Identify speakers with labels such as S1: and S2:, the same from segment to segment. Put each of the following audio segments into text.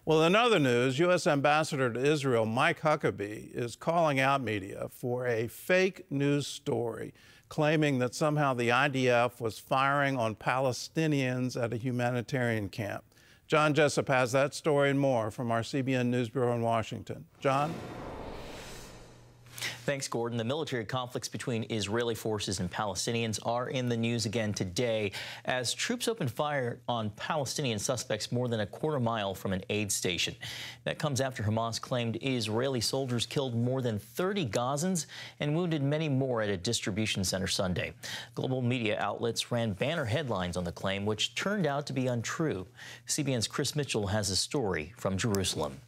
S1: Well, in other news, U.S. Ambassador to Israel Mike Huckabee is calling out media for a fake news story claiming that somehow the IDF was firing on Palestinians at a humanitarian camp. John Jessup has that story and more from our CBN News Bureau in Washington. John?
S2: Thanks, Gordon. The military conflicts between Israeli forces and Palestinians are in the news again today as troops opened fire on Palestinian suspects more than a quarter mile from an aid station. That comes after Hamas claimed Israeli soldiers killed more than 30 Gazans and wounded many more at a distribution center Sunday. Global media outlets ran banner headlines on the claim, which turned out to be untrue. CBN's Chris Mitchell has a story from Jerusalem.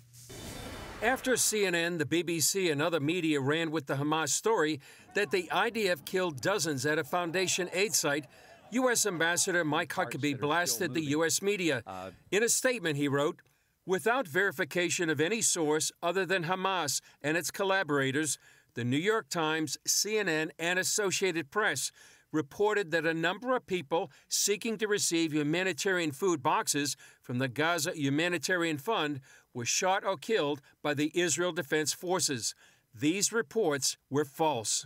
S3: After CNN, the BBC, and other media ran with the Hamas story that the IDF killed dozens at a foundation aid site, U.S. Ambassador Mike Huckabee blasted the U.S. media. In a statement, he wrote, "Without verification of any source other than Hamas and its collaborators, the New York Times, CNN, and Associated Press reported that a number of people seeking to receive humanitarian food boxes from the Gaza Humanitarian Fund were shot or killed by the Israel Defense Forces. These reports were false."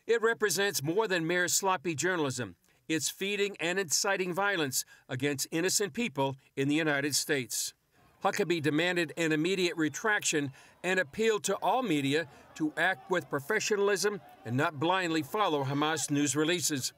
S3: It represents more than mere sloppy journalism. It's feeding and inciting violence against innocent people in the United States. Huckabee demanded an immediate retraction and appealed to all media to act with professionalism and not blindly follow Hamas news releases.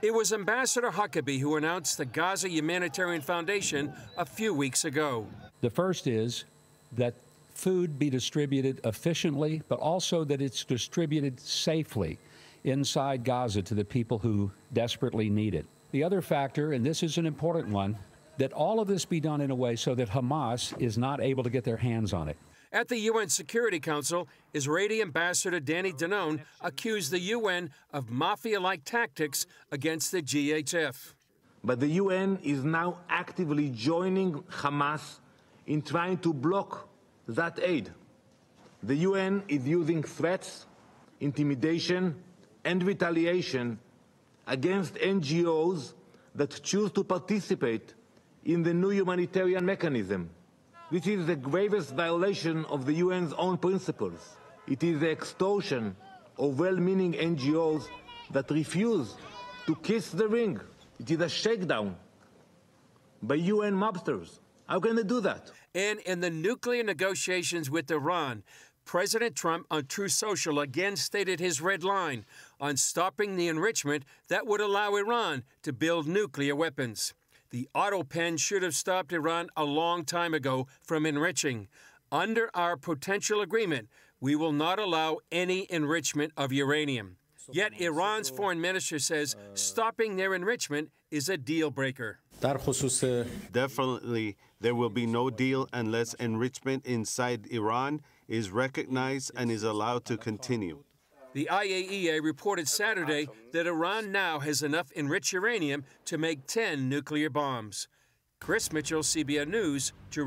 S3: It was Ambassador Huckabee who announced the Gaza Humanitarian Foundation a few weeks ago.
S4: The first is that food be distributed efficiently, but also that it's distributed safely inside Gaza to the people who desperately need it. The other factor, and this is an important one, that all of this be done in a way so that Hamas is not able to get their hands on it.
S3: At the UN Security Council, Israeli Ambassador Danny Danon accused the UN of mafia-like tactics against the G.H.F.
S5: But the UN is now actively joining Hamas in trying to block that aid. The UN is using threats, intimidation, and retaliation against NGOs that choose to participate in the new humanitarian mechanism. This is the gravest violation of the UN's own principles. It is the extortion of well-meaning NGOs that refuse to kiss the ring. It is a shakedown by UN mobsters. How can they do that?
S3: And in the nuclear negotiations with Iran, President Trump on Truth Social again stated his red line on stopping the enrichment that would allow Iran to build nuclear weapons. The auto pen should have stopped Iran a long time ago from enriching. Under our potential agreement, we will not allow any enrichment of uranium. Yet Iran's foreign minister says stopping their enrichment is a deal breaker.
S6: Definitely, there will be no deal unless enrichment inside Iran is recognized and is allowed to continue.
S3: The IAEA reported Saturday that Iran now has enough enriched uranium to make 10 nuclear bombs. Chris Mitchell, CBN News, Jerusalem.